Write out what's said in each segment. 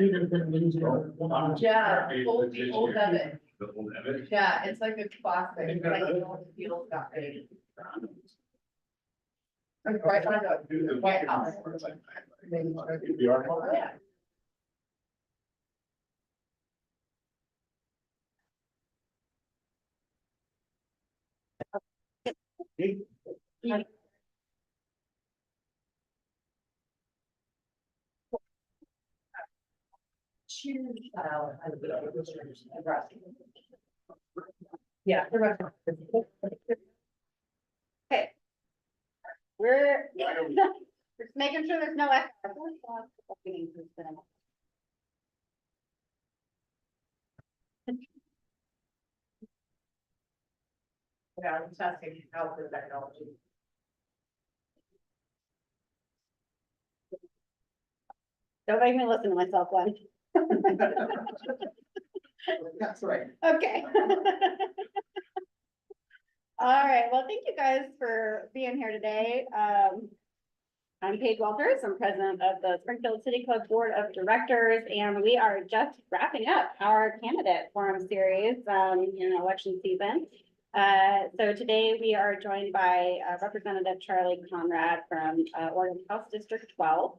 Yeah, old Evan. The old Evan. Yeah, it's like a classic, it's like the old field got made. Like right by the White House. Oh, yeah. Yeah. the rest. Okay. We're just making sure there's no echo. Yeah, I'm testing out the technology. Don't make me listen to myself, Glenn. That's right. Okay. All right, well, thank you guys for being here today. I'm Paige Walters. I'm president of the Springfield City Club Board of Directors, and we are just wrapping up our candidate forum series in election season. So today we are joined by Representative Charlie Conrad from Oregon House District 12.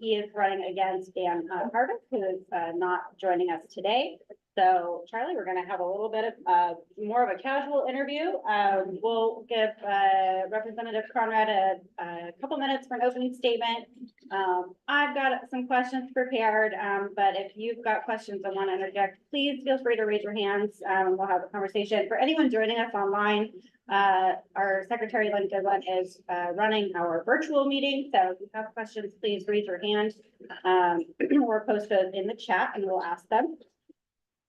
He is running against Dan Harvick, who is not joining us today. So Charlie, we're going to have a little bit of more of a casual interview. We'll give Representative Conrad a couple minutes for an opening statement. I've got some questions prepared, but if you've got questions and want to interject, please feel free to raise your hands. We'll have a conversation. For anyone joining us online, our secretary, Lynn Goodwin, is running our virtual meeting. So if you have questions, please raise your hand or post it in the chat and we'll ask them.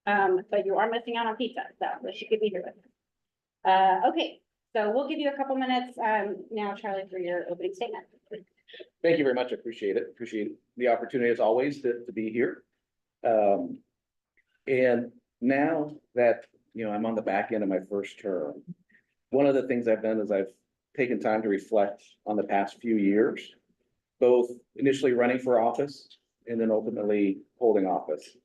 But you are missing out on pizza, so wish you could be here with us. Okay, so we'll give you a couple minutes now, Charlie, for your opening statement. Thank you very much. I appreciate it. Appreciate the opportunity as always to be here. And now that, I'm on the back end of my first term, one of the things I've done is I've taken time to reflect on the past few years, both initially running for office and then ultimately holding office,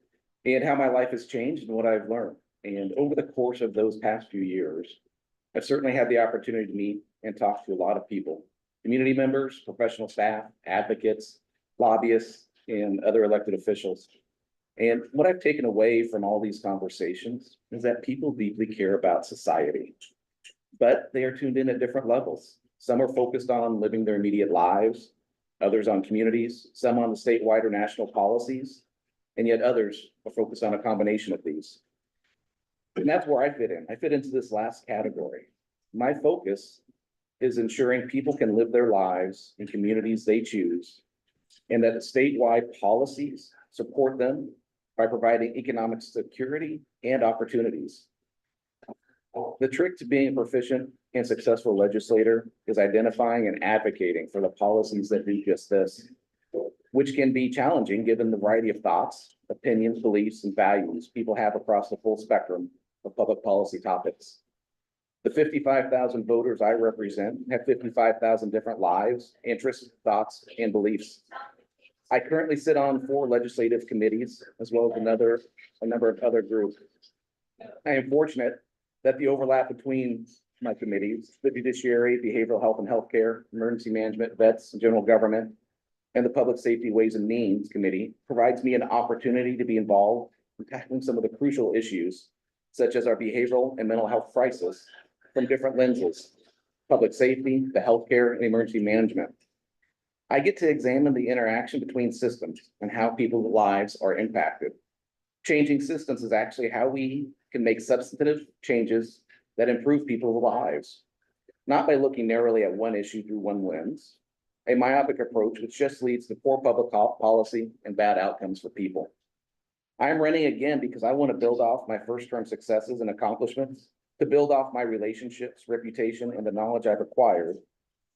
and how my life has changed and what I've learned. And over the course of those past few years, I've certainly had the opportunity to meet and talk to a lot of people, community members, professional staff, advocates, lobbyists, and other elected officials. And what I've taken away from all these conversations is that people deeply care about society, but they are tuned in at different levels. Some are focused on living their immediate lives, others on communities, some on the statewide or national policies, and yet others are focused on a combination of these. And that's where I fit in. I fit into this last category. My focus is ensuring people can live their lives in communities they choose, and that statewide policies support them by providing economic security and opportunities. The trick to being a proficient and successful legislator is identifying and advocating for the policies that do just this, which can be challenging given the variety of thoughts, opinions, beliefs, and values people have across the full spectrum of public policy topics. The 55,000 voters I represent have 55,000 different lives, interests, thoughts, and beliefs. I currently sit on 4 legislative committees, as well as a number of other groups. I am fortunate that the overlap between my committees, the Judiciary, Behavioral Health and Healthcare, Emergency Management, Vets, and General Government, and the Public Safety, Ways and Means Committee provides me an opportunity to be involved in tackling some of the crucial issues, such as our behavioral and mental health crisis from different lenses, public safety, the healthcare, and emergency management. I get to examine the interaction between systems and how people's lives are impacted. Changing systems is actually how we can make substantive changes that improve people's lives, not by looking narrowly at one issue through one lens, a myopic approach which just leads to poor public policy and bad outcomes for people. I'm running again because I want to build off my first term successes and accomplishments, to build off my relationships, reputation, and the knowledge I've acquired,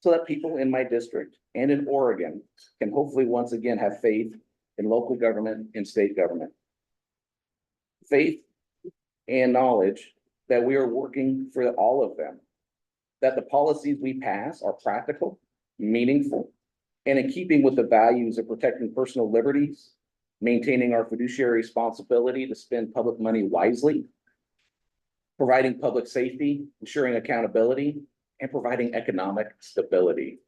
so that people in my district and in Oregon can hopefully once again have faith in local government and state government. Faith and knowledge that we are working for all of them, that the policies we pass are practical, meaningful, and in keeping with the values of protecting personal liberties, maintaining our fiduciary responsibility to spend public money wisely, providing public safety, ensuring accountability, and providing economic stability.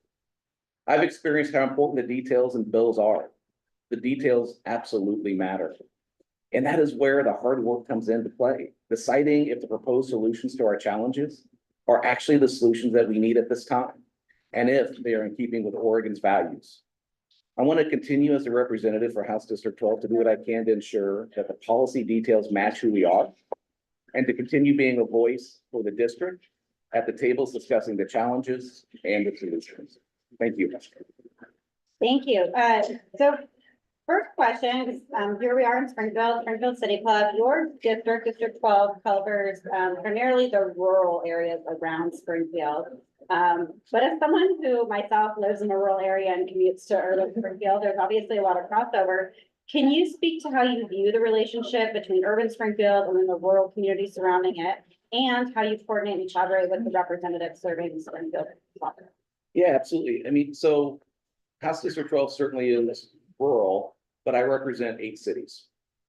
I've experienced how important the details and bills are. The details absolutely matter. And that is where the hard work comes into play, deciding if the proposed solutions to our challenges are actually the solutions that we need at this time, and if they are in keeping with Oregon's values. I want to continue as a representative for House District 12 to do what I can to ensure that the policy details match who we are, and to continue being a voice for the district at the tables discussing the challenges and the solutions. Thank you. Thank you. So first question, here we are in Springfield City Club. Your district, District 12, covers primarily the rural areas around Springfield. But as someone who myself lives in a rural area and commutes to urban Springfield, there's obviously a lot of crossover. Can you speak to how you view the relationship between urban Springfield and then the rural community surrounding it, and how you coordinate and collaborate with the representatives serving Springfield? Yeah, absolutely. I mean, so House District 12 certainly is rural, but I represent 8 cities.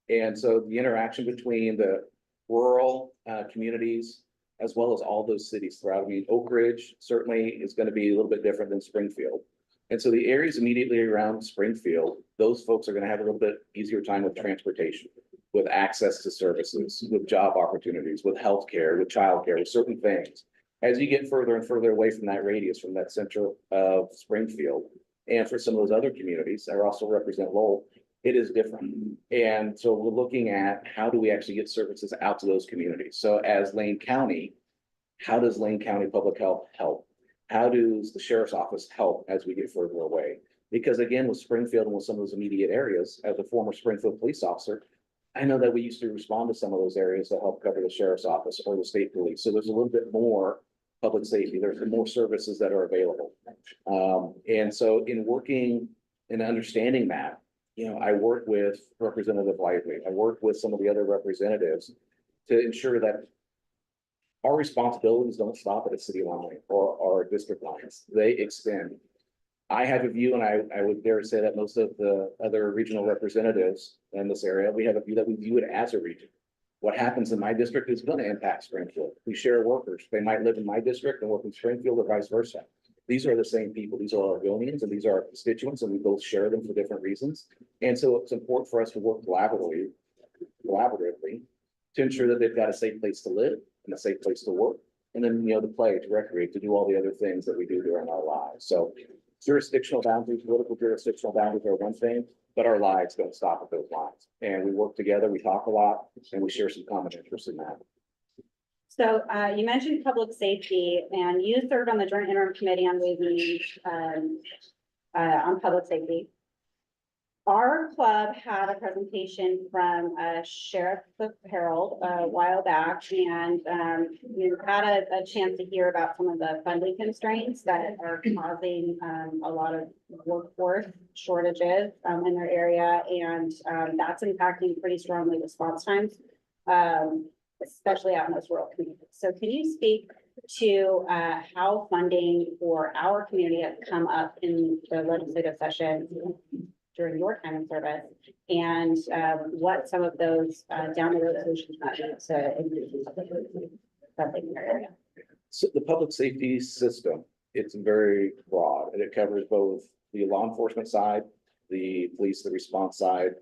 And so the interaction between the rural communities, as well as all those cities throughout, I mean, Oak Ridge certainly is going to be a little bit different than Springfield. And so the areas immediately around Springfield, those folks are going to have a little bit easier time with transportation, with access to services, with job opportunities, with healthcare, with childcare, with certain things. As you get further and further away from that radius, from that center of Springfield, and for some of those other communities, I also represent Lowell, it is different. And so we're looking at how do we actually get services out to those communities? So as Lane County, how does Lane County Public Health help? How does the sheriff's office help as we get further away? Because again, with Springfield and with some of those immediate areas, as a former Springfield police officer, I know that we used to respond to some of those areas that help cover the sheriff's office or the state police. So there's a little bit more public safety. There's more services that are available. And so in working and understanding that, you know, I work with Representative Lively. I work with some of the other representatives to ensure that our responsibilities don't stop at a city line or district lines. They extend. I have a view, and I would dare say that most of the other regional representatives in this area, we have a view that we view it as a region. What happens in my district is going to impact Springfield. We share workers. They might live in my district and work in Springfield or vice versa. These are the same people. These are Oregonians and these are our constituents, and we both share them for different reasons. And so it's important for us to work collaboratively to ensure that they've got a safe place to live and a safe place to work. And then, you know, to play, to recreate, to do all the other things that we do during our lives. So jurisdictional boundaries, political jurisdictional boundaries are one thing, but our lives don't stop at those lines. And we work together, we talk a lot, and we share some common interests in that. So you mentioned public safety, and you served on the Joint Interim Committee on Ways and Means on public safety. Our club had a presentation from Sheriff Harold a while back, and you had a chance to hear about some of the funding constraints that are causing a lot of workforce shortages in their area, and that's impacting pretty strongly response times, especially out in those rural communities. So can you speak to how funding for our community has come up in the legislative session during your time in service, and what some of those down the road solutions might be to increase funding in your area? So the public safety system, it's very broad, and it covers both the law enforcement side, the police, the response side.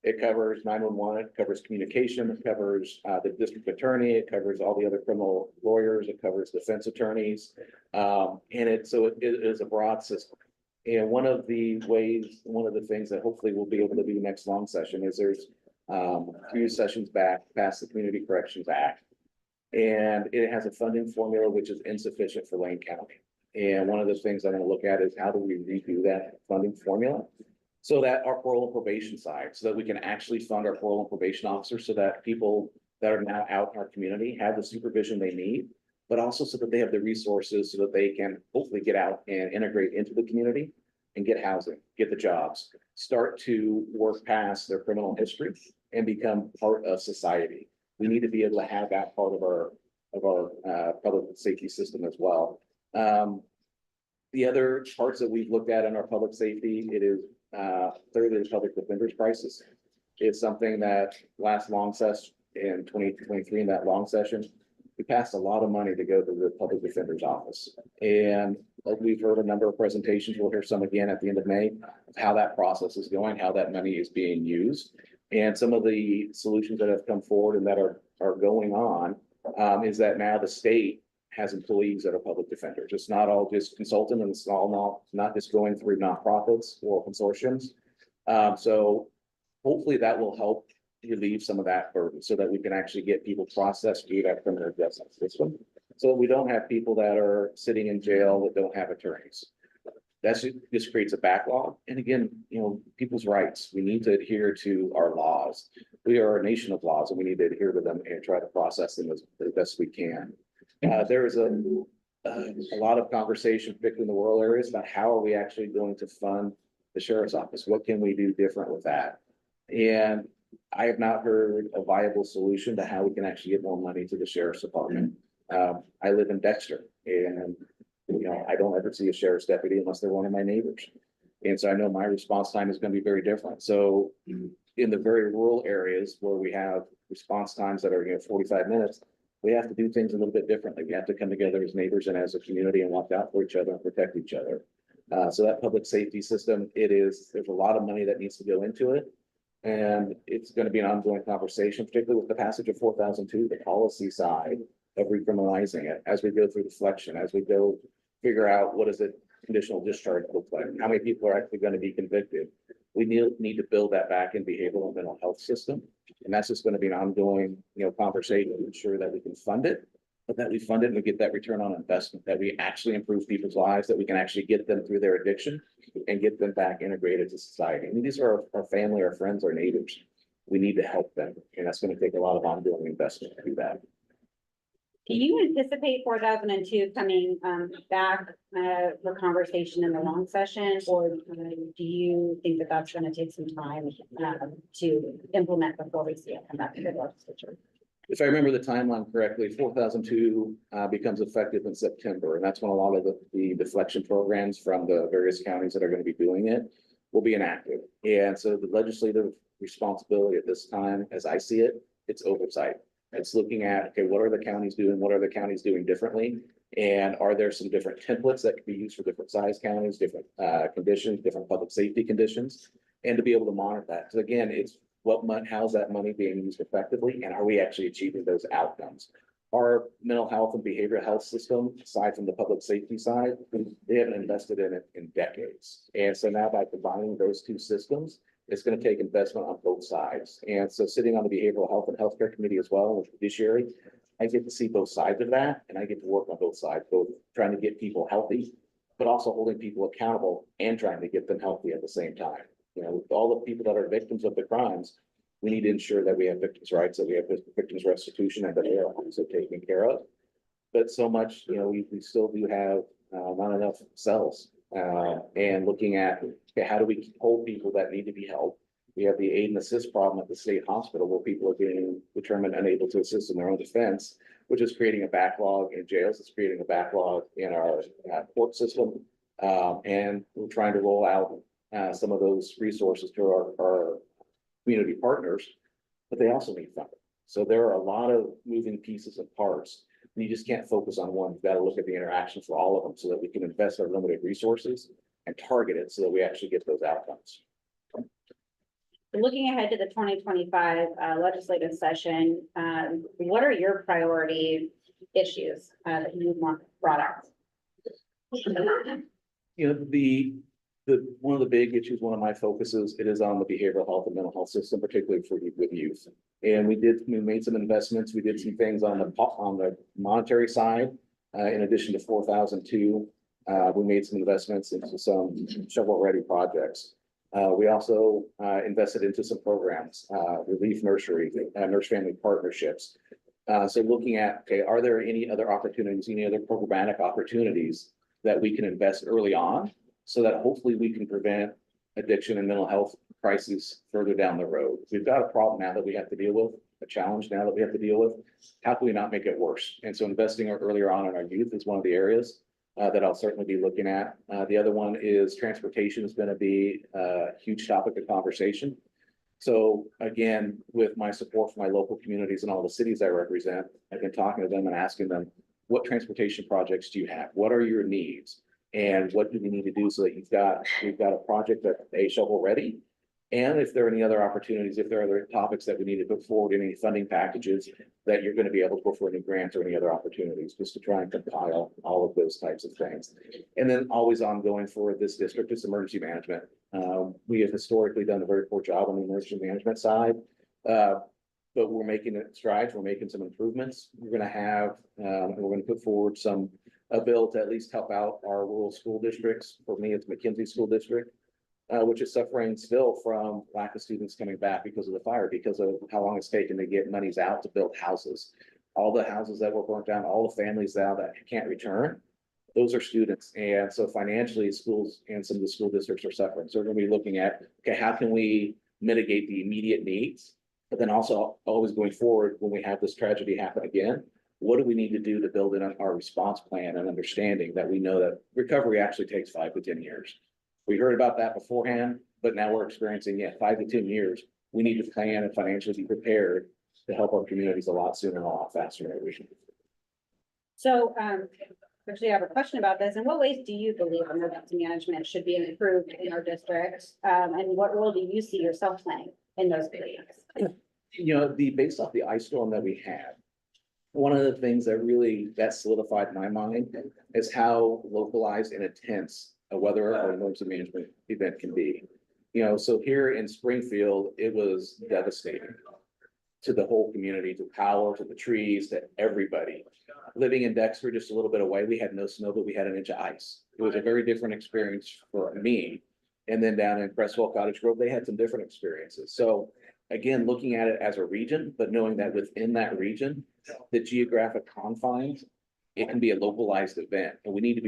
It covers 911, it covers communication, it covers the district attorney, it covers all the other criminal lawyers, it covers defense attorneys. And it is a broad system. And one of the things that hopefully we'll be able to do next long session is there's a few sessions back passed the Community Corrections Act. And it has a funding formula which is insufficient for Lane County. And one of the things I'm going to look at is how do we redo that funding formula so that our parole and probation side, so that we can actually fund our parole and probation officers, so that people that are now out in our community have the supervision they need, but also so that they have the resources so that they can hopefully get out and integrate into the community and get housing, get the jobs, start to work past their criminal history and become part of society. We need to be able to have that part of our public safety system as well. The other parts that we've looked at in our public safety, it is clearly the public defender's crisis. is something that last long session in 2023, in that long session, we passed a lot of money to go to the public defender's office. And we've heard a number of presentations. We'll hear some again at the end of May of how that process is going, how that money is being used. And some of the solutions that have come forward and that are going on is that now the state has employees that are public defenders. It's not all just consultant, and it's all not just going through nonprofits or consortiums. So hopefully that will help relieve some of that burden so that we can actually get people processed through that criminal justice system. So that we don't have people that are sitting in jail that don't have attorneys. That's just creates a backlog. And again, people's rights, we need to adhere to our laws. We are a nation of laws and we need to adhere to them and try to process them as best we can. There is a lot of conversation, particularly in the rural areas, about how are we actually going to fund the sheriff's office? What can we do different with that? And I have not heard a viable solution to how we can actually get more money to the sheriff's department. I live in Dexter and, I don't ever see a sheriff's deputy unless they're one of my neighbors. And so I know my response time is going to be very different. So in the very rural areas where we have response times that are, 45 minutes, we have to do things a little bit differently. We have to come together as neighbors and as a community and watch out for each other and protect each other. So that public safety system, there's a lot of money that needs to go into it. And it's going to be an ongoing conversation, particularly with the passage of 4002, the policy side of recriminalizing it as we go through deflection, as we go figure out what does it conditional discharge look like, how many people are actually going to be convicted. We need to build that back in behavioral and mental health system. And that's just going to be an ongoing, conversation to ensure that we can fund it, but that we fund it and we get that return on investment, that we actually improve people's lives, that we can actually get them through their addiction and get them back integrated to society. I mean, these are our family, our friends, our neighbors. We need to help them. And that's going to take a lot of ongoing investment to do that. Do you anticipate 4002 coming back for conversation in the long session, or do you think that that's going to take some time to implement before we see it come back to the legislature? If I remember the timeline correctly, 4002 becomes effective in September, and that's when a lot of the deflection programs from the various counties that are going to be doing it will be enacted. And so the legislative responsibility at this time, as I see it, it's oversight. It's looking at, okay, what are the counties doing? What are the counties doing differently? And are there some different templates that can be used for different size counties, different conditions, different public safety conditions, and to be able to monitor that. So again, it's how's that money being used effectively, and are we actually achieving those outcomes? Our mental health and behavioral health system, aside from the public safety side, they haven't invested in it in decades. And so now by combining those two systems, it's going to take investment on both sides. And so sitting on the Behavioral Health and Healthcare Committee as well, with judiciary, I get to see both sides of that, and I get to work on both sides, both trying to get people healthy, but also holding people accountable and trying to get them healthy at the same time. With all the people that are victims of the crimes, we need to ensure that we have victims' rights, that we have victims' restitution, and that they are also taken care of. But so much, we still do have not enough cells. And looking at, okay, how do we hold people that need to be helped? We have the aid and assist problem at the state hospital where people are being determined unable to assist in their own defense, which is creating a backlog in jails. It's creating a backlog in our court system. And we're trying to roll out some of those resources to our community partners, but they also need funding. So there are a lot of moving pieces and parts. And you just can't focus on one. You've got to look at the interaction for all of them so that we can invest our limited resources and target it so that we actually get those outcomes. Looking ahead to the 2025 legislative session, what are your priority issues that you want brought up? One of the big issues, one of my focuses, it is on the behavioral health and mental health system, particularly with youth. And we made some investments. We did some things on the monetary side. In addition to 4002, we made some investments into some shovel-ready projects. We also invested into some programs, relief nursery, nurse family partnerships. So looking at, okay, are there any other opportunities, any other programmatic opportunities that we can invest early on so that hopefully we can prevent addiction and mental health crises further down the road? We've got a problem now that we have to deal with, a challenge now that we have to deal with. How can we not make it worse? And so investing earlier on in our youth is one of the areas that I'll certainly be looking at. The other one is transportation is going to be a huge topic of conversation. So again, with my support from my local communities and all the cities I represent, I've been talking to them and asking them, what transportation projects do you have? What are your needs? And what do we need to do so that we've got a project that A, shovel ready? And if there are any other opportunities, if there are other topics that we need to put forward, any funding packages that you're gonna be able to go for any grants or any other opportunities, just to try and compile all of those types of things. And then always ongoing for this district is emergency management. We have historically done a very poor job on the emergency management side. But we're making strides, we're making some improvements. We're gonna have, we're gonna put forward a bill to at least help out our rural school districts. For me, it's McKenzie School District, which is suffering still from lack of students coming back because of the fire, because of how long it's taken to get monies out to build houses. All the houses that were burnt down, all the families now that can't return, those are students. And so financially, schools and some of the school districts are suffering. So we're gonna be looking at, okay, how can we mitigate the immediate needs? But then also always going forward, when we have this tragedy happen again, what do we need to do to build in our response plan and understanding that we know that recovery actually takes 5 to 10 years. We heard about that beforehand, but now we're experiencing, 5 to 10 years. We need to plan and financially be prepared to help our communities a lot sooner and a lot faster than we should. So, actually, I have a question about this. In what ways do you believe emergency management should be improved in our district? And what role do you see yourself playing in those areas? Based off the ice storm that we had, one of the things that solidified my mind is how localized and intense a weather or emergency management event can be. So here in Springfield, it was devastating to the whole community, to power, to the trees, to everybody. Living in Dexter, just a little bit away, we had no snow, but we had an inch of ice. It was a very different experience for me. And then down in Crestwell Cottage Grove, they had some different experiences. So again, looking at it as a region, but knowing that within that region, the geographic confines, it can be a localized event, and we need to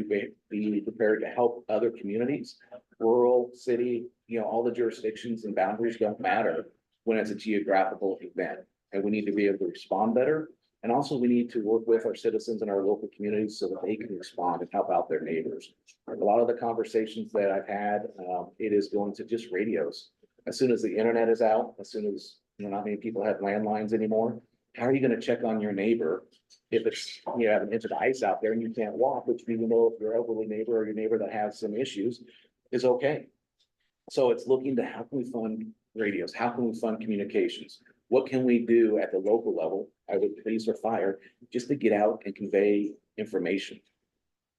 be prepared to help other communities, rural, city, all the jurisdictions and boundaries don't matter when it's a geographical event. And we need to be able to respond better. And also we need to work with our citizens and our local communities so that they can respond and help out their neighbors. A lot of the conversations that I've had, it is going to just radios. As soon as the internet is out, as soon as, not many people have landlines anymore, how are you gonna check on your neighbor if it's, you have an inch of ice out there and you can't walk, which you know if your elderly neighbor or your neighbor that has some issues is okay. So it's looking to how can we fund radios? How can we fund communications? What can we do at the local level, either police or fire, just to get out and convey information?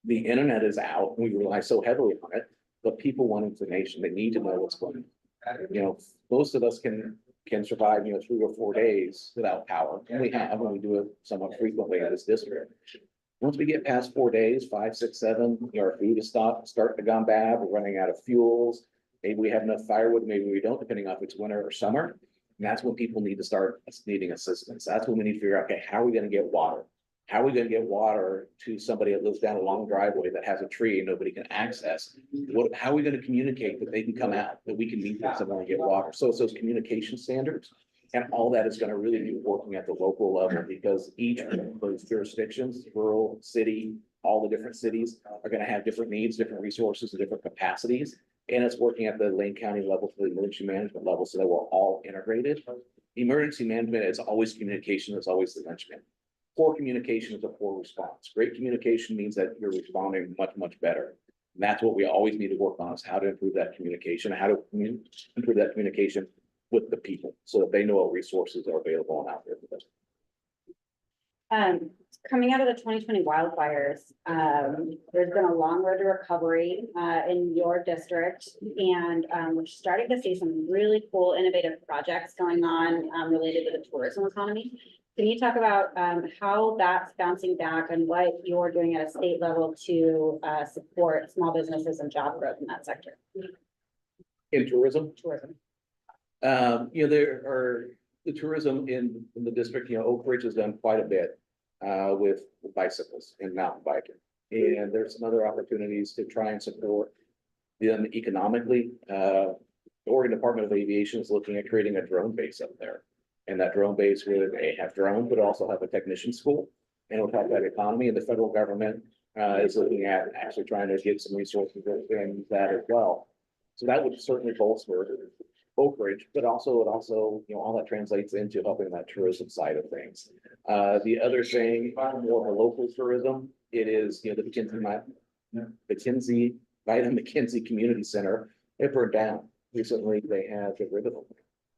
The internet is out, we rely so heavily on it, but people want information. They need to know what's going on. Most of us can survive, 3 or 4 days without power. And we do it somewhat frequently in this district. Once we get past 4 days, 5, 6, 7, our food is start to gone bad, we're running out of fuels. Maybe we have enough firewood, maybe we don't, depending on if it's winter or summer. And that's when people need to start needing assistance. That's when we need to figure out, okay, how are we gonna get water? How are we gonna get water to somebody that lives down a long driveway that has a tree and nobody can access? How are we gonna communicate that they can come out, that we can meet them somewhere and get water? So it's those communication standards. And all that is gonna really be working at the local level, because each of those jurisdictions, rural, city, all the different cities are gonna have different needs, different resources, and different capacities. And it's working at the Lane County level to the emergency management level, so that we're all integrated. Emergency management is always communication, it's always the linchpin. Poor communication is a poor response. Great communication means that you're responding much, much better. And that's what we always need to work on, is how to improve that communication, how to improve that communication with the people so that they know what resources are available and out there for them. Coming out of the 2020 wildfires, there's been a long road to recovery in your district, and we're starting to see some really cool innovative projects going on related to the tourism economy. Can you talk about how that's bouncing back and what you're doing at a state level to support small businesses and job growth in that sector? In tourism? Tourism. There are the tourism in the district, Oak Ridge has done quite a bit with bicycles and mountain biking. And there's some other opportunities to try and support them economically. The Oregon Department of Aviation is looking at creating a drone base up there. And that drone base would have drones, but also have a technician school, and it'll help that economy. And the federal government is looking at actually trying to get some resources and that as well. So that would certainly bolster Oak Ridge, but also, all that translates into helping that tourism side of things. The other thing, more of a local tourism, it is, the McKinsey, by the McKinsey Community Center, it burned down. Recently, they had get rid of them.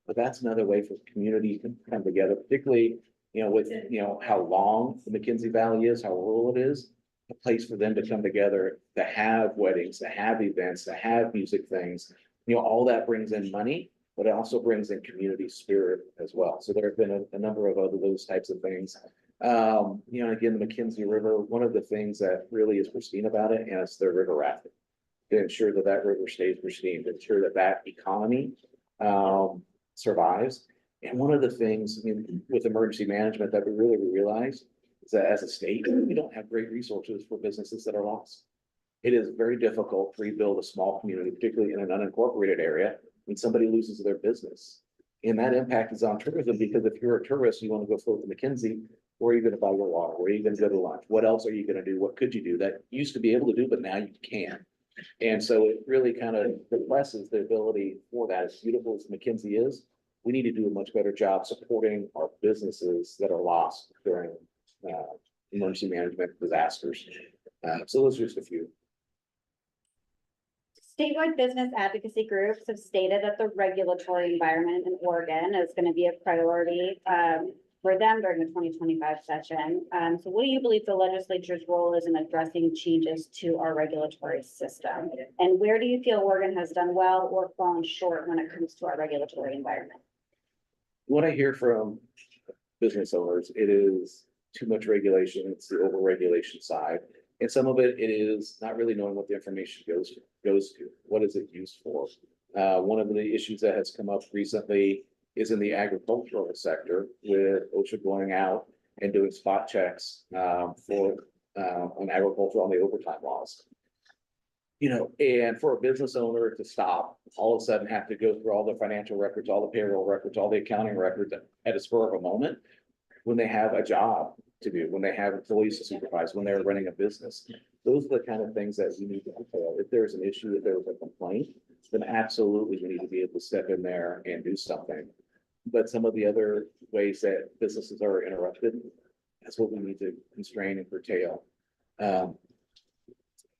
But that's another way for the community to come together, particularly, with, how long the McKinsey Valley is, how rural it is. A place for them to come together, to have weddings, to have events, to have music things. All that brings in money, but it also brings in community spirit as well. So there have been a number of other those types of things. Again, the McKinsey River, one of the things that really is pristine about it, and it's the river rafting. To ensure that that river stays pristine, to ensure that that economy survives. And one of the things, with emergency management that we really realize is that as a state, we don't have great resources for businesses that are lost. It is very difficult to rebuild a small community, particularly in an unincorporated area, when somebody loses their business. And that impact is on tourism, because if you're a tourist, you want to go float to McKinsey, where are you going to buy your water? Where are you going to go to lunch? What else are you going to do? What could you do that you used to be able to do, but now you can't? And so it really kind of depresses the ability for that. As beautiful as McKinsey is, we need to do a much better job supporting our businesses that are lost during emergency management disasters. So those are just a few. Statewide business advocacy groups have stated that the regulatory environment in Oregon is going to be a priority for them during the 2025 session. So what do you believe the legislature's role is in addressing changes to our regulatory system? And where do you feel Oregon has done well or fallen short when it comes to our regulatory environment? What I hear from business owners, it is too much regulation. It's the overregulation side. And some of it is not really knowing what the information goes to. What is it used for? One of the issues that has come up recently is in the agricultural sector, with OSHA going out and doing spot checks for on agriculture on the overtime laws. And for a business owner to stop, all of a sudden have to go through all the financial records, all the payroll records, all the accounting records at a spur of a moment, when they have a job to do, when they have employees to supervise, when they're running a business. Those are the kind of things that we need to detail. If there's an issue, if there's a complaint, then absolutely we need to be able to step in there and do something. But some of the other ways that businesses are interrupted, that's what we need to constrain and curtail.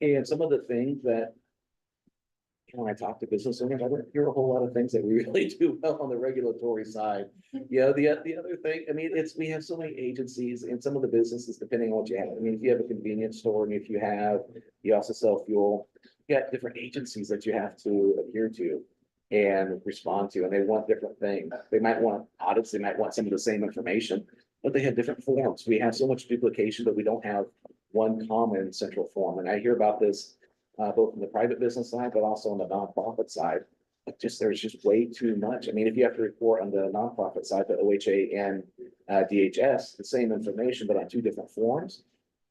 And some of the things that, when I talk to business owners, I don't hear a whole lot of things that we really do well on the regulatory side. The other thing, we have so many agencies, and some of the businesses, depending on what you have. If you have a convenience store, and if you also sell fuel, you got different agencies that you have to adhere to and respond to, and they want different things. They might want audits, they might want some of the same information, but they have different forms. We have so much duplication, but we don't have one common central form. And I hear about this both in the private business side, but also on the nonprofit side. There's just way too much. If you have to report on the nonprofit side, the OHA and DHS, the same information, but on two different forms,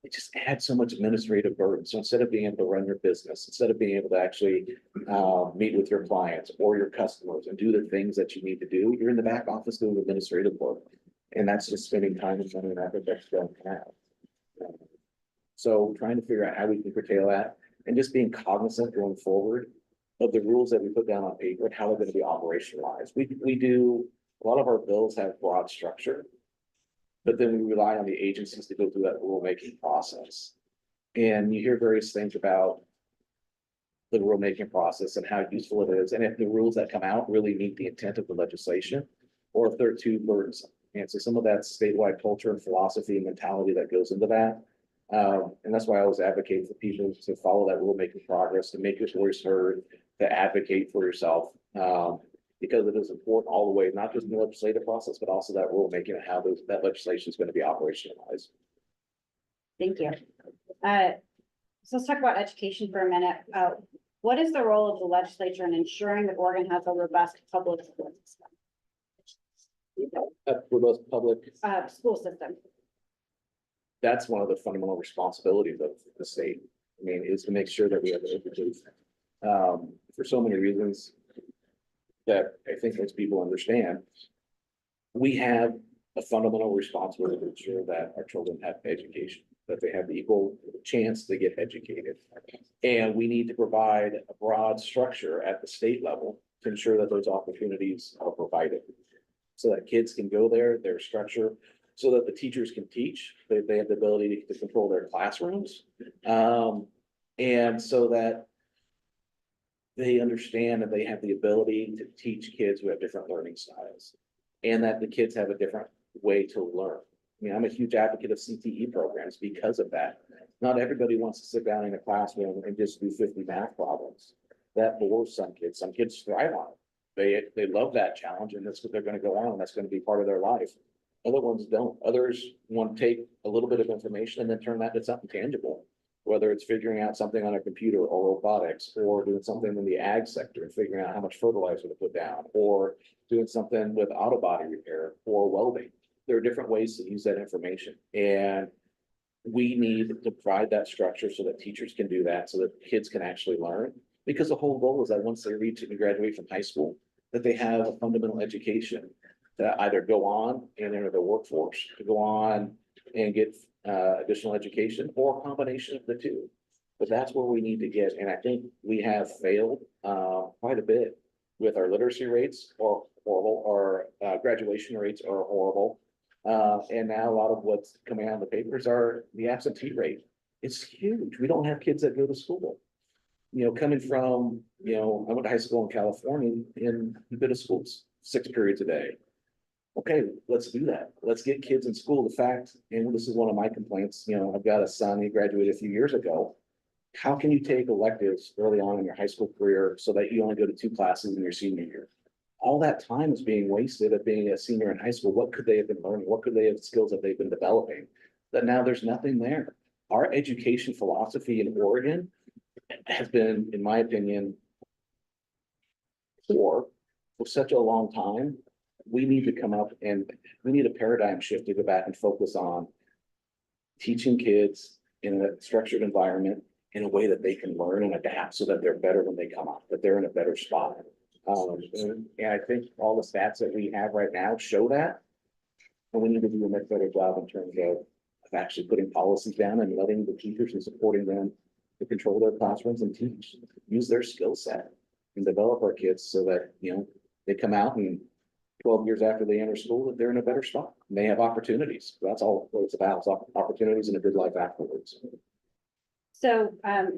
it just adds so much administrative burden. So instead of being able to run your business, instead of being able to actually meet with your clients or your customers and do the things that you need to do, you're in the back office doing administrative work. And that's just spending time and money and effort that you don't have. So trying to figure out how we can curtail that, and just being cognizant going forward of the rules that we put down on paper and how they're going to be operationalized. We do, a lot of our bills have broad structure, but then we rely on the agencies to go through that rulemaking process. And you hear various things about the rulemaking process and how useful it is, and if the rules that come out really meet the intent of the legislation, or if they're too burdensome. And so some of that statewide culture and philosophy and mentality that goes into that. And that's why I always advocate for people to follow that rulemaking progress, to make your voice heard, to advocate for yourself. Because it is important all the way, not just in the legislative process, but also that rulemaking and how that legislation is going to be operationalized. Thank you. So let's talk about education for a minute. What is the role of the legislature in ensuring that Oregon has a robust public school system? Robust public. School system. That's one of the fundamental responsibilities of the state. Is to make sure that we have education. For so many reasons that I think most people understand, we have a fundamental responsibility to ensure that our children have education, that they have the equal chance to get educated. And we need to provide a broad structure at the state level to ensure that those opportunities are provided. So that kids can go there, their structure, so that the teachers can teach, they have the ability to control their classrooms. And so that they understand that they have the ability to teach kids who have different learning styles. And that the kids have a different way to learn. I mean, I'm a huge advocate of CTE programs because of that. Not everybody wants to sit down in a classroom and just do 50 math problems. That bores some kids. Some kids thrive on it. They love that challenge, and that's what they're gonna go on, and that's gonna be part of their life. Other ones don't. Others want to take a little bit of information and then turn that into something tangible. Whether it's figuring out something on a computer or robotics, or doing something in the ag sector and figuring out how much fertilizer to put down, or doing something with auto body repair or welding. There are different ways to use that information, and we need to provide that structure so that teachers can do that, so that kids can actually learn. Because the whole goal is that once they reach and graduate from high school, that they have a fundamental education to either go on and enter the workforce, to go on and get additional education, or a combination of the two. But that's where we need to get, and I think we have failed quite a bit with our literacy rates or horrible, or graduation rates are horrible. And now a lot of what's coming out of the papers are the absentee rate. It's huge. We don't have kids that go to school. You know, coming from, you know, I went to high school in California and you go to school 6 periods a day. Okay, let's do that. Let's get kids in school. The fact, and this is one of my complaints, you know, I've got a son, he graduated a few years ago. How can you take electives early on in your high school career so that you only go to 2 classes in your senior year? All that time is being wasted of being a senior in high school. What could they have been learning? What could they have skills that they've been developing? That now there's nothing there. Our education philosophy in Oregon has been, in my opinion, poor for such a long time. We need to come up and we need a paradigm shift to go back and focus on teaching kids in a structured environment in a way that they can learn and adapt so that they're better when they come out, that they're in a better spot. And I think all the stats that we have right now show that. And we need to do a much better job in terms of actually putting policies down and letting the teachers and supporting them to control their classrooms and teach, use their skill set and develop our kids so that, you know, they come out and 12 years after they enter school, that they're in a better spot. And they have opportunities. That's all it's about, is opportunities and a good life afterwards. So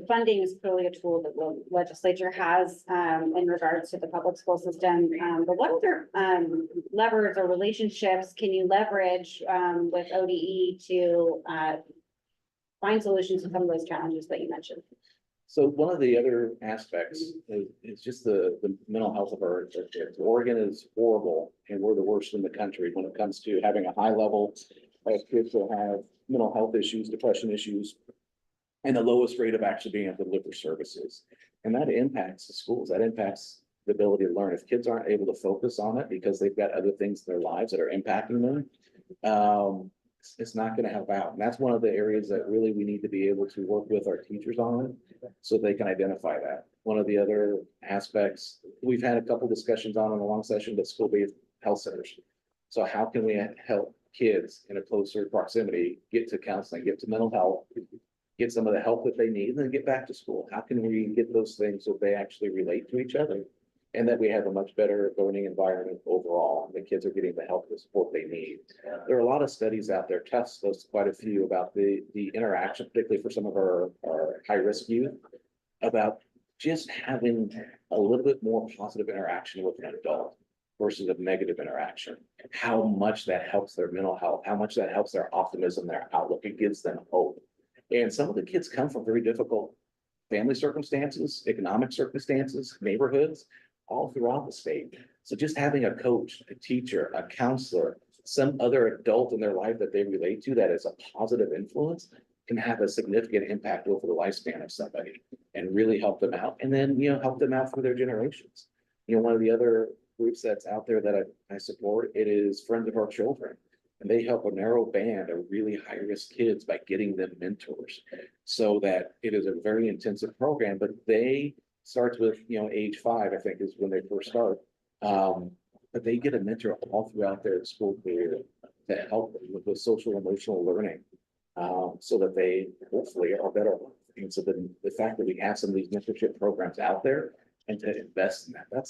funding is clearly a tool that the legislature has in regards to the public school system. But what other levers or relationships can you leverage with ODE to find solutions to some of those challenges that you mentioned? So one of the other aspects is just the mental health of our kids. Oregon is horrible, and we're the worst in the country when it comes to having a high level of kids that have mental health issues, depression issues, and the lowest rate of actually being able to deliver services. And that impacts the schools. That impacts the ability to learn. If kids aren't able to focus on it because they've got other things in their lives that are impacting them, it's not going to help out. And that's one of the areas that really we need to be able to work with our teachers on so they can identify that. One of the other aspects, we've had a couple discussions on in a long session, but school-based health centers. So how can we help kids in a closer proximity get to counseling, get to mental health, get some of the help that they need, and then get back to school? How can we get those things so they actually relate to each other? And that we have a much better learning environment overall. The kids are getting the help and support they need. There are a lot of studies out there, tests, those quite a few about the interaction, particularly for some of our high-risk youth, about just having a little bit more positive interaction with an adult versus a negative interaction. How much that helps their mental health, how much that helps their optimism, their outlook. It gives them hope. And some of the kids come from very difficult family circumstances, economic circumstances, neighborhoods, all throughout the state. So just having a coach, a teacher, a counselor, some other adult in their life that they relate to that is a positive influence can have a significant impact over the lifespan of somebody and really help them out. And then, you know, help them out through their generations. You know, one of the other groups that's out there that I support, it is Friends of Our Children. And they help a narrow band of really high-risk kids by getting them mentors. So that it is a very intensive program, but they starts with, you know, age 5, I think is when they first start. But they get a mentor all throughout their school career to help them with the social emotional learning. So that they hopefully are better. And so the fact that we have some of these mentorship programs out there and to invest in that,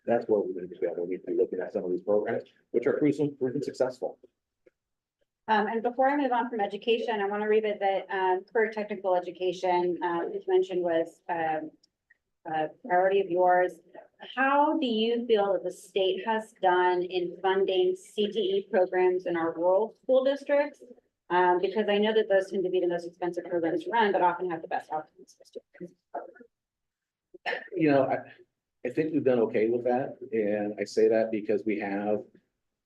That's what we need to be. We need to be looking at some of these programs, which are proven successful. And before I move on from education, I want to revisit, career technical education, which mentioned was, a priority of yours. How do you feel that the state has done in funding CTE programs in our rural school districts? Because I know that those tend to be the most expensive programs to run, but often have the best outcomes for students. You know, I think we've done okay with that, and I say that because we have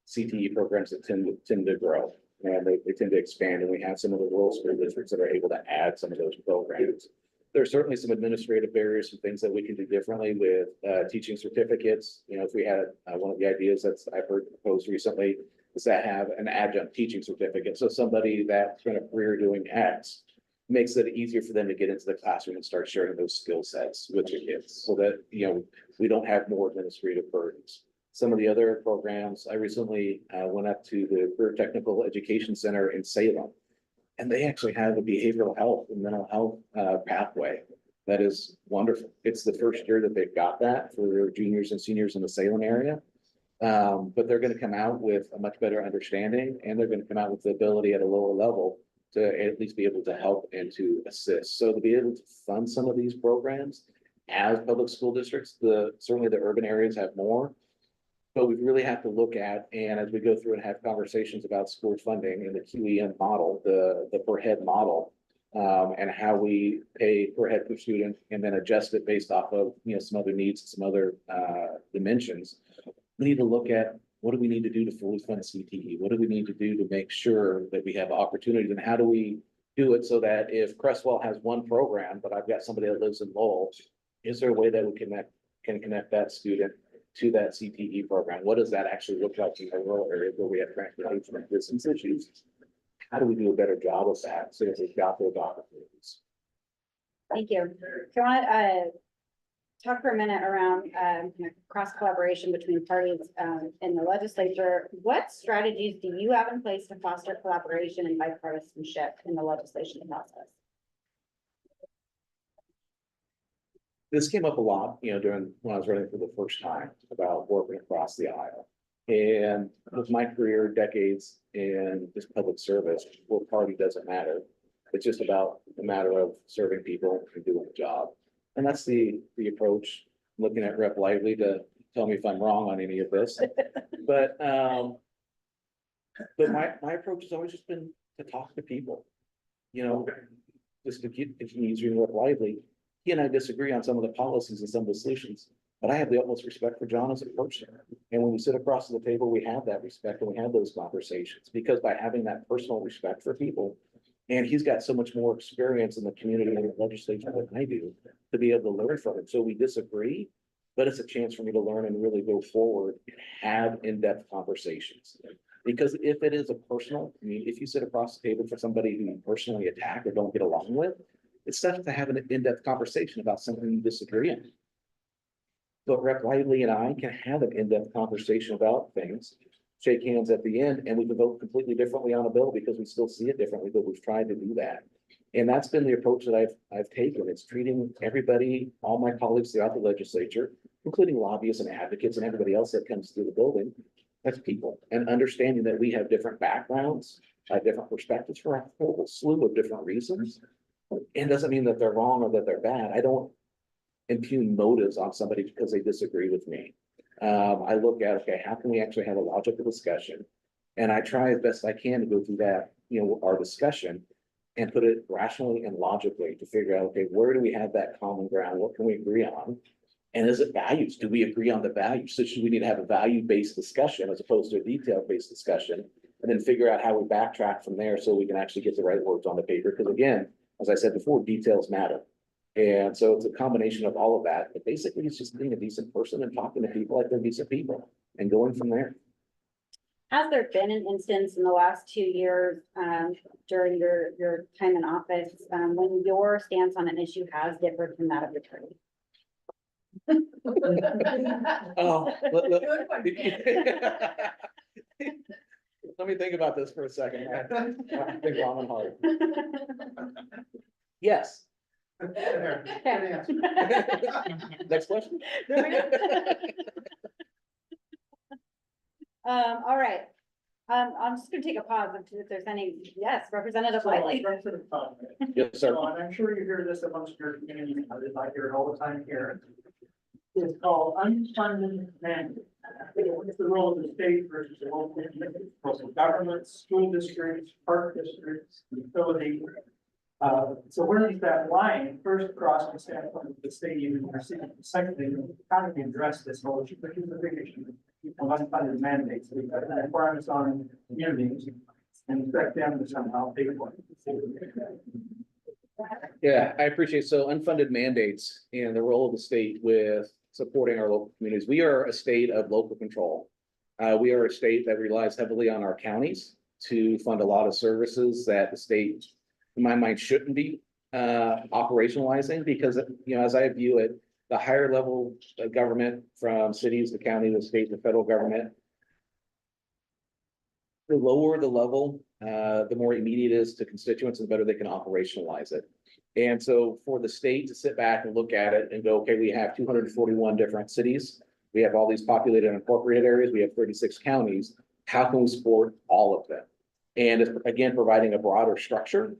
CTE programs that tend to grow, and they tend to expand, and we have some of the rural school districts that are able to add some of those programs. There are certainly some administrative barriers and things that we can do differently with teaching certificates. You know, if we had one of the ideas that's I've heard proposed recently is that have an adjunct teaching certificate. So somebody that's been a career doing X makes it easier for them to get into the classroom and start sharing those skill sets with the kids so that, you know, we don't have more administrative burdens. Some of the other programs, I recently went up to the Career Technical Education Center in Salem. And they actually have a behavioral health and mental health pathway. That is wonderful. It's the first year that they've got that for their juniors and seniors in the Salem area. But they're going to come out with a much better understanding, and they're going to come out with the ability at a lower level to at least be able to help and to assist. So to be able to fund some of these programs as public school districts, certainly the urban areas have more. But we really have to look at, and as we go through and have conversations about school funding and the QEM model, the per head model, and how we pay per head per student and then adjust it based off of, you know, some other needs, some other dimensions. We need to look at what do we need to do to fully fund CTE? What do we need to do to make sure that we have opportunities, and how do we do it so that if Crestwell has one program, but I've got somebody that lives in Lowell, is there a way that we can connect that student to that CTE program? What does that actually look like in the rural areas where we have transportation and distance issues? How do we do a better job of that so that we've got those opportunities? Thank you. So I want to talk for a minute around cross collaboration between parties in the legislature. What strategies do you have in place to foster collaboration and bipartisanship in the legislation process? This came up a lot, you know, when I was running for the first time about working across the aisle. And with my career, decades in this public service, what party doesn't matter. It's just about the matter of serving people and doing the job. And that's the approach. Looking at Rep. Lively to tell me if I'm wrong on any of this. But my approach has always just been to talk to people. You know, just to keep, if you use Rep. Lively, he and I disagree on some of the policies and some of the solutions, but I have the utmost respect for John as a person. And when we sit across the table, we have that respect and we have those conversations, because by having that personal respect for people, and he's got so much more experience in the community and the legislature than I do, to be able to learn from him. So we disagree, but it's a chance for me to learn and really go forward and have in-depth conversations. Because if it is a personal, I mean, if you sit across the table for somebody who you personally attack or don't get along with, it's tough to have an in-depth conversation about something you disagree on. But Rep. Lively and I can have an in-depth conversation about things, shake hands at the end, and we can vote completely differently on a bill because we still see it differently, but we've tried to do that. And that's been the approach that I've taken. It's treating everybody, all my colleagues throughout the legislature, including lobbyists and advocates and everybody else that comes through the building, as people, and understanding that we have different backgrounds, different perspectives for a whole slew of different reasons. And doesn't mean that they're wrong or that they're bad. I don't impugn motives on somebody because they disagree with me. I look at, okay, how can we actually have a logical discussion? And I try as best I can to go through that, you know, our discussion and put it rationally and logically to figure out, okay, where do we have that common ground? What can we agree on? And is it values? Do we agree on the values? So should we need to have a value-based discussion as opposed to a detail-based discussion, and then figure out how we backtrack from there so we can actually get the right words on the paper? Because again, as I said before, details matter. And so it's a combination of all of that, but basically it's just being a decent person and talking to people like they're decent people and going from there. Has there been an instance in the last 2 years during your time in office when your stance on an issue has differed from that of the attorney? Oh, Good one. let me think about this for a second. I think long and hard. Yes. Okay. Next question. All right. I'm just gonna take a pause if there's any, yes, Representative Lively. Yes, sir. So, and I'm sure you hear this amongst your community, I hear it all the time here. It's called unfunded mandate. What's the role of the state versus the local governments, school districts, park districts, utility? So where is that line? First, across the standpoint of the state, even our city. Secondly, how do we address this whole issue? Which is the big issue of unfunded mandates. We got the requirements on communities and expect them to somehow pay for it. Yeah, I appreciate, so unfunded mandates and the role of the state with supporting our local communities. We are a state of local control. We are a state that relies heavily on our counties to fund a lot of services that the state, in my mind, shouldn't be operationalizing, because, you know, as I view it, the higher level of government, from cities, the county, the state, the federal government, the lower the level, the more immediate it is to constituents and the better they can operationalize it. And so for the state to sit back and look at it and go, okay, we have 241 different cities. We have all these populated and incorporated areas. We have 36 counties. How can we support all of them? And it's, again, providing a broader structure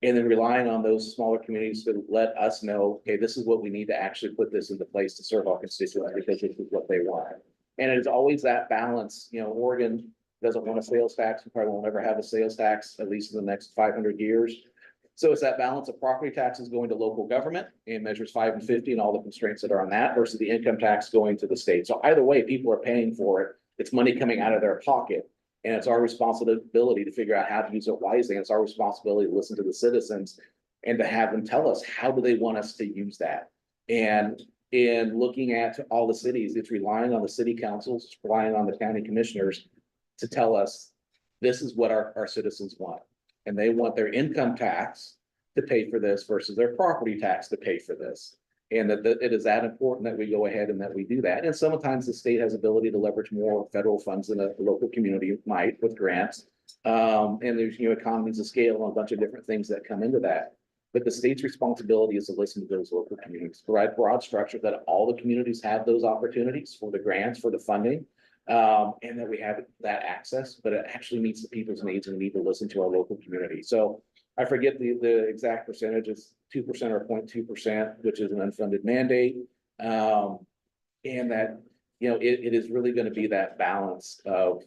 and then relying on those smaller communities to let us know, okay, this is what we need to actually put this into place to serve our constituents, because this is what they want. And it's always that balance. You know, Oregon doesn't want a sales tax. We probably won't ever have a sales tax, at least in the next 500 years. So it's that balance of property taxes going to local government and measures 5 and 50 and all the constraints that are on that, versus the income tax going to the state. So either way, people are paying for it. It's money coming out of their pocket. And it's our responsibility to figure out how to use it wisely. And it's our responsibility to listen to the citizens and to have them tell us, how do they want us to use that? And in looking at all the cities, it's relying on the city councils, it's relying on the county commissioners to tell us, this is what our citizens want. And they want their income tax to pay for this versus their property tax to pay for this. And that it is that important that we go ahead and that we do that. And sometimes the state has ability to leverage more federal funds than a local community might with grants. And there's, you know, economies of scale and a bunch of different things that come into that. But the state's responsibility is to listen to those local communities, provide broad structure that all the communities have those opportunities for the grants, for the funding. And that we have that access, but it actually meets the people's needs, and we need to listen to our local community. So I forget the exact percentage, it's 2% or 0.2%, which is an unfunded mandate. And that, you know, it is really going to be that balance of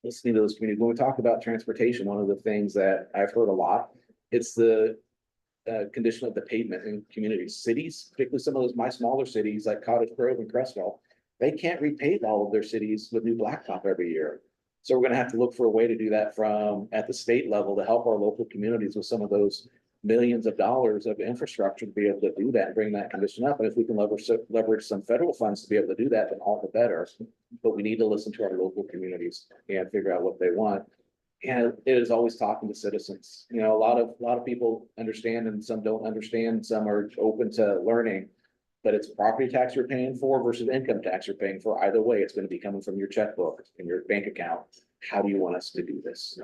listening to those communities. When we talk about transportation, one of the things that I've heard a lot, it's the condition of the pavement in communities, cities, particularly some of those, my smaller cities like Cottage Grove and Crestville. They can't repave all of their cities with new blacktop every year. So we're gonna have to look for a way to do that from at the state level to help our local communities with some of those millions of dollars of infrastructure to be able to do that and bring that condition up. And if we can leverage some federal funds to be able to do that, then all the better. But we need to listen to our local communities and figure out what they want. And it is always talking to citizens. You know, a lot of people understand and some don't understand. Some are open to learning. But it's property tax you're paying for versus income tax you're paying for. Either way, it's going to be coming from your checkbook and your bank account. How do you want us to do this?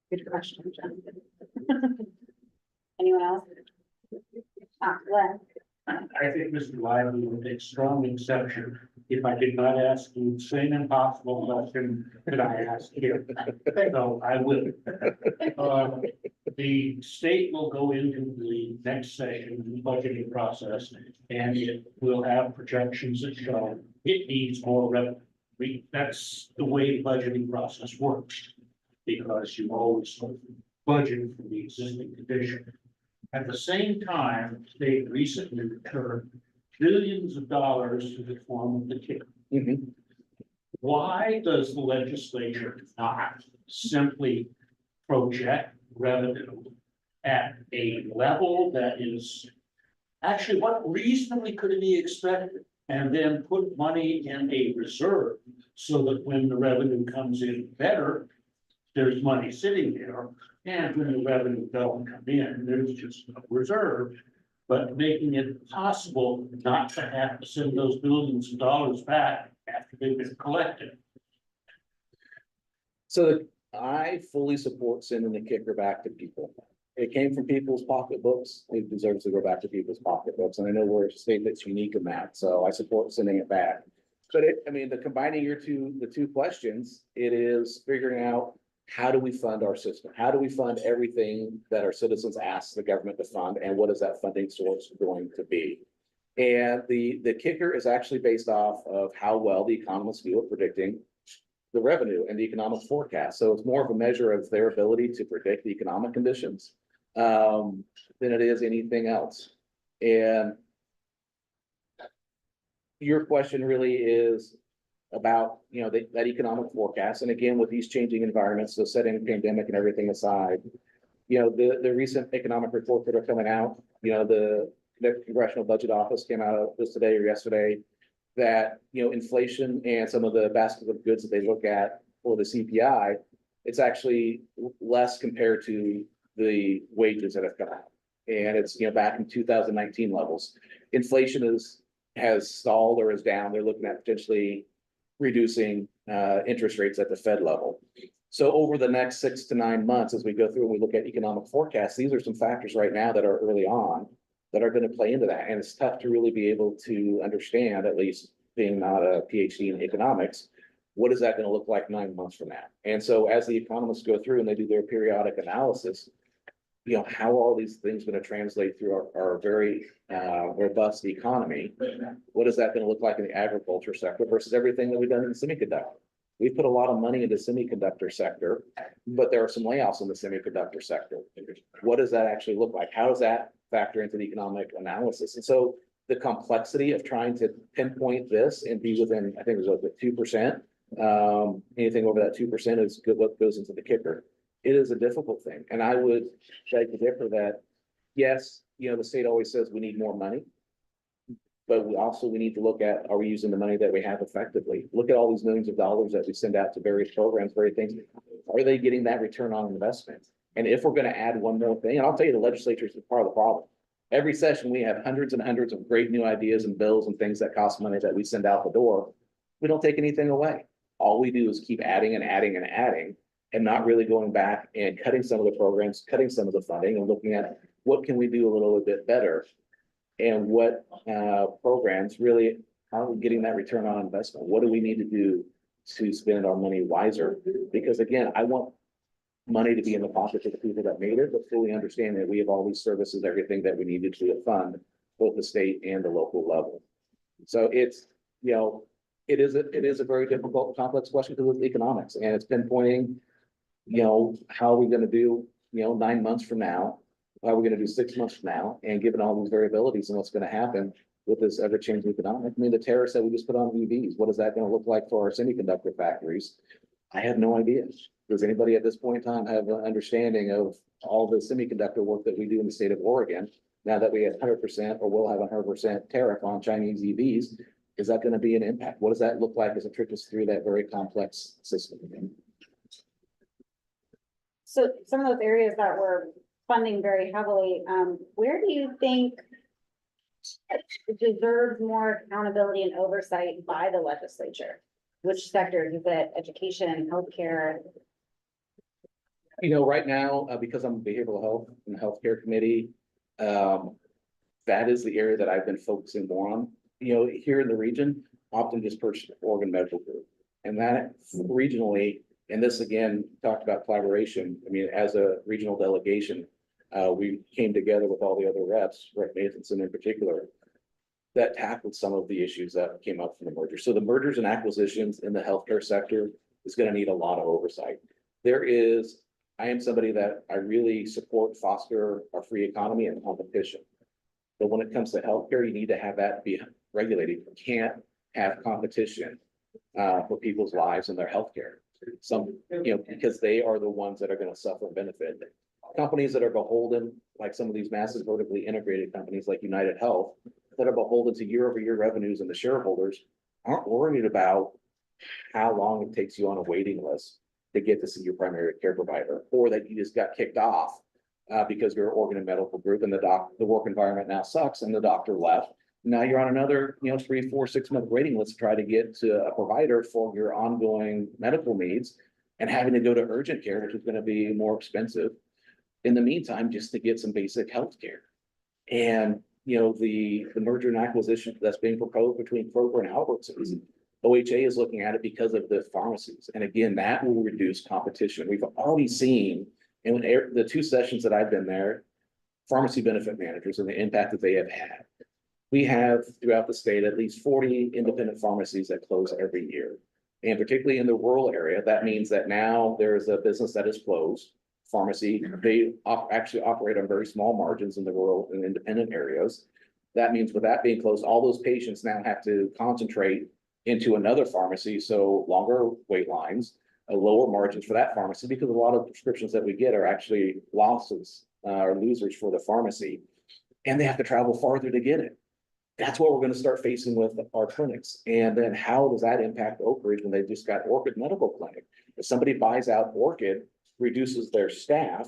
Good question, Jen. Anyone else? Glenn. I think Mr. Lively would take strong exception if I did not ask you the same impossible question that I asked you. So I will. The state will go into the next session, the budgeting process, and it will have projections that show it needs more revenue. That's the way the budgeting process works, because you always budget for the existing condition. At the same time, they recently returned billions of dollars to the form of the TIP. Mhm. Why does the legislature not simply project revenue at a level that is actually what reasonably could be expected, and then put money in a reserve so that when the revenue comes in better, there's money sitting there, and when the revenue doesn't come in, there's just a reserve. But making it possible not to have to send those billions of dollars back after they've been collected. So I fully support sending the kicker back to people. It came from people's pocketbooks. It deserves to go back to people's pocketbooks. And I know we're a state that's unique in that, so I support sending it back. But I mean, the combining the two questions, it is figuring out how do we fund our system? How do we fund everything that our citizens ask the government to fund? And what is that funding source going to be? And the kicker is actually based off of how well the economists do at predicting the revenue and the economic forecast. So it's more of a measure of their ability to predict the economic conditions than it is anything else. And your question really is about, that economic forecast. And again, with these changing environments, so setting pandemic and everything aside, the recent economic reports that are coming out, the Congressional Budget Office came out this today or yesterday, that, inflation and some of the basket of goods that they look at for the CPI, it's actually less compared to the wages that have come out. And it's, back in 2019 levels. Inflation has stalled or is down. They're looking at potentially reducing interest rates at the Fed level. So over the next 6 to 9 months, as we go through and we look at economic forecasts, these are some factors right now that are early on that are going to play into that. And it's tough to really be able to understand, at least being not a PhD in economics, what is that going to look like 9 months from now? And so as the economists go through and they do their periodic analysis, how are all these things going to translate through our very robust economy? What is that going to look like in the agriculture sector versus everything that we've done in the semiconductor? We've put a lot of money into the semiconductor sector, but there are some layoffs in the semiconductor sector. What does that actually look like? How does that factor into the economic analysis? And so the complexity of trying to pinpoint this and be within, I think it was like 2%. Anything over that 2% is good. What goes into the kicker? It is a difficult thing. And I would beg to differ that, yes, the state always says we need more money. But we need to look at, are we using the money that we have effectively? Look at all these millions of dollars that we send out to various programs, various things. Are they getting that return on investment? And if we're going to add one more thing, and I'll tell you, the legislature is part of the problem. Every session, we have hundreds and hundreds of great new ideas and bills and things that cost money that we send out the door. We don't take anything away. All we do is keep adding and adding and adding, and not really going back and cutting some of the programs, cutting some of the funding, and looking at what can we do a little bit better, and what programs really, how are we getting that return on investment? What do we need to do to spend our money wiser? Because again, I want money to be in the pockets of the people that made it, but fully understand that we have all these services, everything that we needed to fund, both the state and the local level. So it's, it is a very difficult, complex question because of economics, and it's pinpointing, how are we going to do, 9 months from now? How are we going to do 6 months from now? And given all these variabilities and what's going to happen with this ever-changing economic, I mean, the tariffs that we just put on EVs, what is that going to look like for our semiconductor factories? I have no idea. Does anybody at this point in time have an understanding of all the semiconductor work that we do in the state of Oregon? Now that we have 100% or will have 100% tariff on Chinese EVs, is that going to be an impact? What does that look like as it trickles through that very complex system? So some of those areas that we're funding very heavily, where do you think it deserves more accountability and oversight by the legislature? Which sectors? Is it education, healthcare? Right now, because I'm behavioral health and the healthcare committee, that is the area that I've been focusing more on. Here in the region, Optum just purchased Oregon Medical Group, and that regionally, and this again, talked about collaboration. I mean, as a regional delegation, we came together with all the other reps, Rick Nathanson in particular, that tackled some of the issues that came up from the merger. So the mergers and acquisitions in the healthcare sector is going to need a lot of oversight. I am somebody that I really support, foster a free economy and competition. But when it comes to healthcare, you need to have that be regulated. You can't have competition for people's lives and their healthcare. Because they are the ones that are going to suffer and benefit. Companies that are beholden, like some of these massive vertically integrated companies like United Health, that are beholden to year-over-year revenues, and the shareholders aren't worried about how long it takes you on a waiting list to get to see your primary care provider, or that you just got kicked off because you're an Oregon Medical Group and the work environment now sucks and the doctor left. Now you're on another, 3, 4, 6 month waiting list to try to get to a provider for your ongoing medical needs, and having to go to urgent care, which is going to be more expensive in the meantime, just to get some basic health care. And, the merger and acquisition that's being proposed between Kroger and Albertsons, OHA is looking at it because of the pharmacies. And again, that will reduce competition. We've already seen in the 2 sessions that I've been there, pharmacy benefit managers and the impact that they have had. We have throughout the state at least 40 independent pharmacies that close every year. And particularly in the rural area, that means that now there's a business that is closed, pharmacy. They actually operate on very small margins in the rural and independent areas. That means with that being closed, all those patients now have to concentrate into another pharmacy, so longer wait lines, lower margins for that pharmacy, because a lot of prescriptions that we get are actually losses or losers for the pharmacy, and they have to travel farther to get it. That's what we're going to start facing with our clinics. And then how does that impact Oak Ridge when they just got Orchid Medical Clinic? If somebody buys out Orchid, reduces their staff,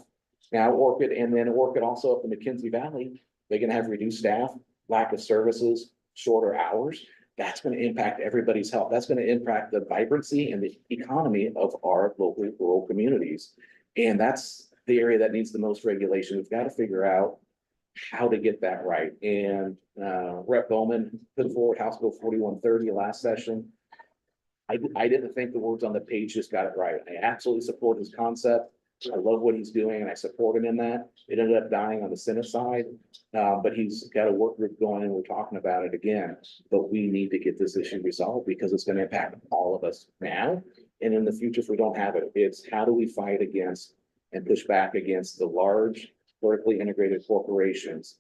now Orchid, and then Orchid also up in McKenzie Valley, they're going to have reduced staff, lack of services, shorter hours. That's going to impact everybody's health. That's going to impact the vibrancy and the economy of our local rural communities. And that's the area that needs the most regulation. We've got to figure out how to get that right. And Rep Bowman put forward House Bill 4130 last session. I didn't think the words on the page just got it right. I absolutely support his concept. I love what he's doing and I support him in that. It ended up dying on the Senate side, but he's got a work group going and we're talking about it again. But we need to get this issue resolved because it's going to impact all of us now and in the future if we don't have it. It's how do we fight against and push back against the large vertically integrated corporations,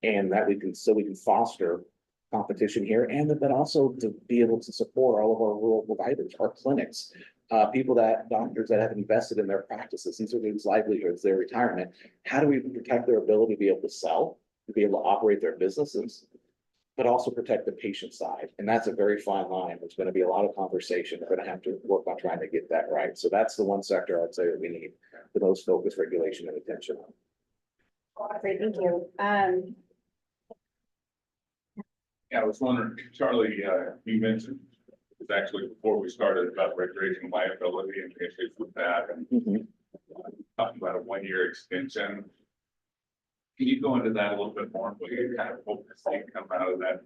and that we can foster competition here, and but also to be able to support all of our rural providers, our clinics, doctors that have invested in their practices. These are their livelihoods, their retirement. How do we protect their ability to be able to sell, to be able to operate their businesses, but also protect the patient side? And that's a very fine line. There's going to be a lot of conversation. We're going to have to work on trying to get that right. So that's the one sector I'd say that we need the most focused regulation and attention on. Great, thank you. Yeah, I was wondering, Charlie, you mentioned, it's actually before we started about recreational liability and issues with that and talking about a 1-year extension. Can you go into that a little bit more? What you kind of hope to see come out of that?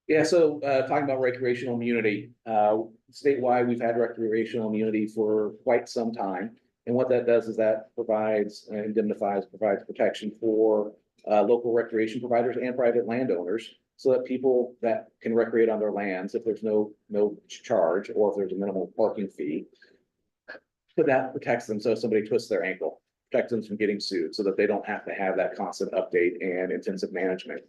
Yeah, so talking about recreational immunity, statewide, we've had recreational immunity for quite some time. And what that does is that provides protection for local recreation providers and private landowners, so that people that can recreate on their lands, if there's no charge or if there's a minimal parking fee, so that protects them. So if somebody twists their ankle, protects them from getting sued, so that they don't have to have that constant update and intensive management.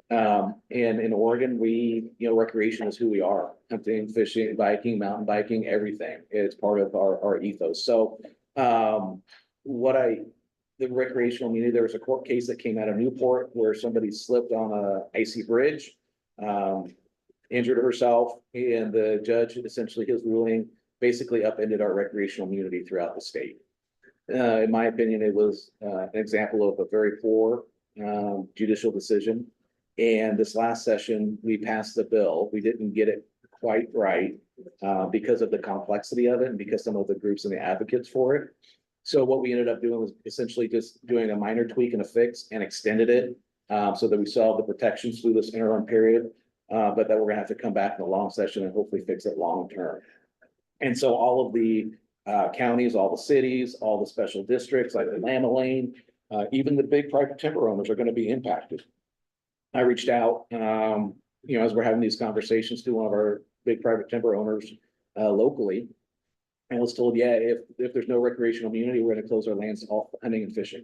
And in Oregon, recreation is who we are: hunting, fishing, biking, mountain biking, everything. It's part of our ethos. So the recreational immunity, there was a court case that came out of Newport where somebody slipped on a icy bridge, injured herself, and the judge, essentially his ruling, basically upended our recreational immunity throughout the state. In my opinion, it was an example of a very poor judicial decision. And this last session, we passed the bill. We didn't get it quite right because of the complexity of it and because some of the groups and the advocates for it. So what we ended up doing was essentially just doing a minor tweak and a fix and extended it so that we solved the protections through this interim period, but that we're gonna have to come back in a long session and hopefully fix it long term. And so all of the counties, all the cities, all the special districts like Lama Lane, even the big private timber owners are gonna be impacted. I reached out, as we're having these conversations to one of our big private timber owners locally, and was told, yeah, if there's no recreational immunity, we're gonna close our lands to all hunting and fishing.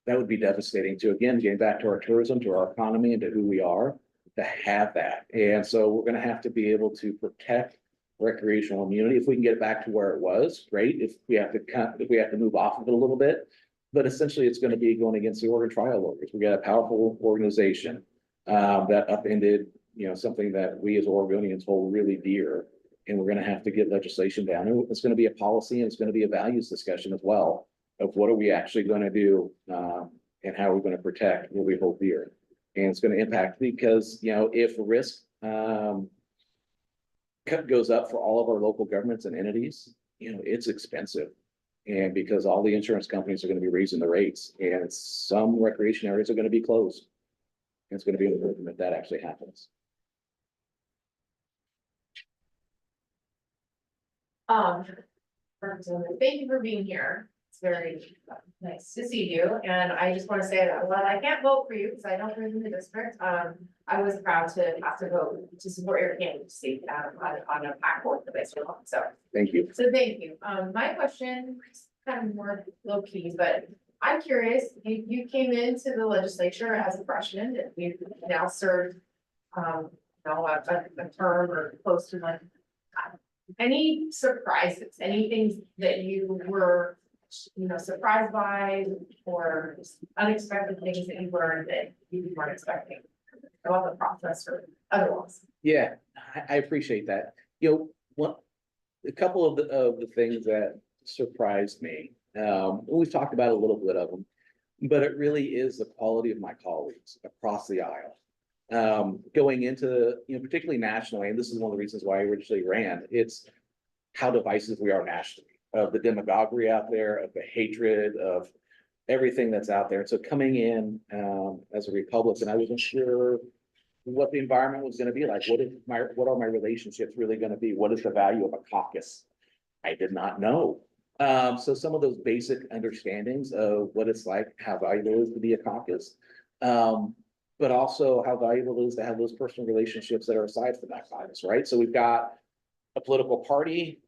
That would be devastating to, again, getting back to our tourism, to our economy, and to who we are, to have that. And so we're gonna have to be able to protect recreational immunity. If we can get it back to where it was, great. If we have to move off of it a little bit, but essentially it's gonna be going against the Oregon Trial Lawyers. We got a powerful organization that upended, something that we as Oregonians hold really dear. And we're going to have to get legislation down. And it's going to be a policy and it's going to be a values discussion as well of what are we actually going to do and how are we going to protect what we hold dear. And it's going to impact because, if risk goes up for all of our local governments and entities, it's expensive. And because all the insurance companies are going to be raising the rates and some recreation areas are going to be closed. And it's going to be important if that actually happens. Representative, thank you for being here. It's very nice to see you, and I just want to say that while I can't vote for you because I don't live in the district, I was proud to have to vote to support your candidacy, on a PAC board that I serve on, so. Thank you. So thank you. My question is kind of more low key, but I'm curious, you came into the legislature as a freshman and you've now served, a term or close to one. Any surprises, any things that you were, surprised by or unexpected things that you learned that you weren't expecting about the process or otherwise? Yeah, I appreciate that. A couple of the things that surprised me, we've talked about a little bit of them, but it really is the quality of my colleagues across the aisle. Going into, particularly nationally, and this is one of the reasons why I originally ran, it's how divisive we are nationally, of the demagoguery out there, of the hatred, of everything that's out there. And so coming in, as a Republican, I wasn't sure what the environment was gonna be like. What are my relationships really gonna be? What is the value of a caucus? I did not know. So some of those basic understandings of what it's like, how valuable it is to be a caucus. But also how valuable it is to have those personal relationships that are aside from that caucus, right? So we've got a political party,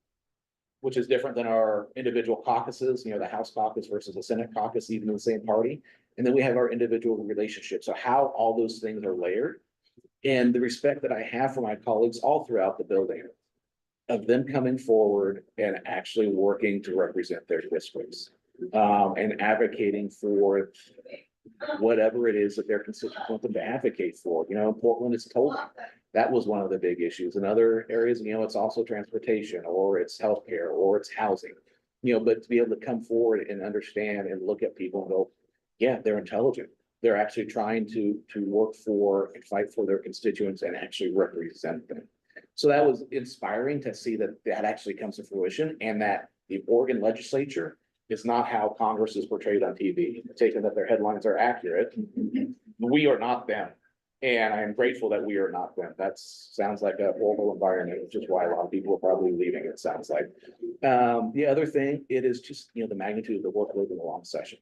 which is different than our individual caucuses, the House caucus versus the Senate caucus, even in the same party. And then we have our individual relationships. So how all those things are layered and the respect that I have for my colleagues all throughout the building of them coming forward and actually working to represent their districts, and advocating for whatever it is that their constituents want them to advocate for. In Portland, it's tolling. That was one of the big issues. In other areas, it's also transportation, or it's healthcare, or it's housing. But to be able to come forward and understand and look at people and go, yeah, they're intelligent. They're actually trying to work for and fight for their constituents and actually represent them. So that was inspiring to see that that actually comes to fruition, and that the Oregon legislature is not how Congress is portrayed on TV, taking that their headlines are accurate. We are not them. And I am grateful that we are not them. That sounds like a horrible environment, which is why a lot of people are probably leaving, it sounds like. The other thing, it is just, the magnitude of the workload in the long session.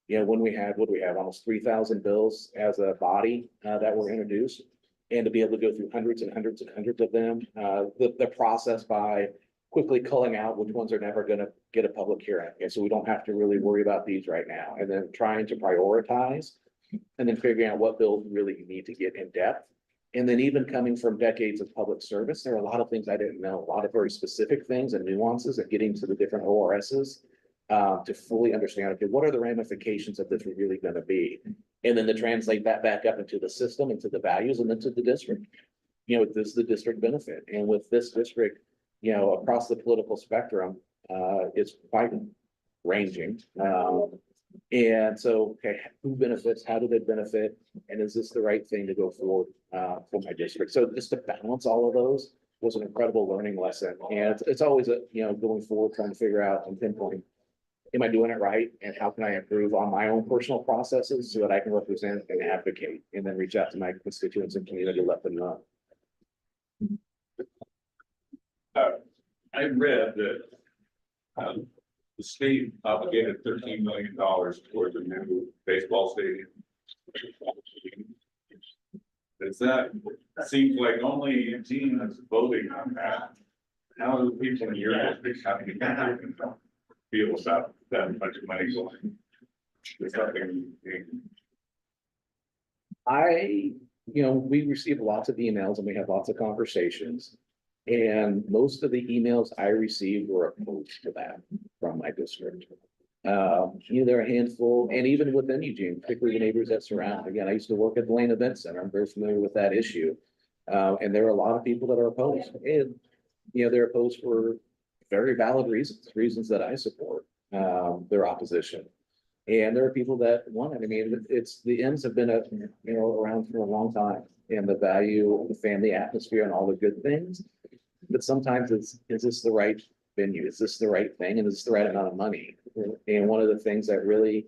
When we had, what do we have, almost 3,000 bills as a body that were introduced. And to be able to go through hundreds and hundreds and hundreds of them, the process by quickly culling out which ones are never gonna get a public hearing. Okay, so we don't have to really worry about these right now. And then trying to prioritize and then figuring out what bills really you need to get in depth. And then even coming from decades of public service, there are a lot of things I didn't know, a lot of very specific things and nuances and getting to the different ORSs to fully understand, okay, what are the ramifications of this really gonna be? And then to translate that back up into the system, into the values, and then to the district. This is the district benefit. And with this district, across the political spectrum, it's quite ranging. And so, okay, who benefits? How do they benefit? And is this the right thing to go forward for my district? So just to balance all of those was an incredible learning lesson. And it's always going forward, trying to figure out and pinpoint, am I doing it right? And how can I improve on my own personal processes so that I can represent and advocate and then reach out to my constituents and community, let them know. I read that the state obligated $13 million towards a new baseball stadium. Seems like only a team that's voting on that. How do people in your district feel about that much money going? Is something we receive lots of emails and we have lots of conversations. And most of the emails I received were opposed to that from my district. There are a handful, and even within Eugene, particularly the neighbors that surround. Again, I used to work at the Lane Event Center. I'm very familiar with that issue. And there are a lot of people that are opposed. And, they're opposed for very valid reasons that I support their opposition. And there are people that want it. I mean, the M's have been around for a long time, and the value of the family atmosphere and all the good things. But sometimes is this the right venue? Is this the right thing? And is this the right amount of money? And one of the things that really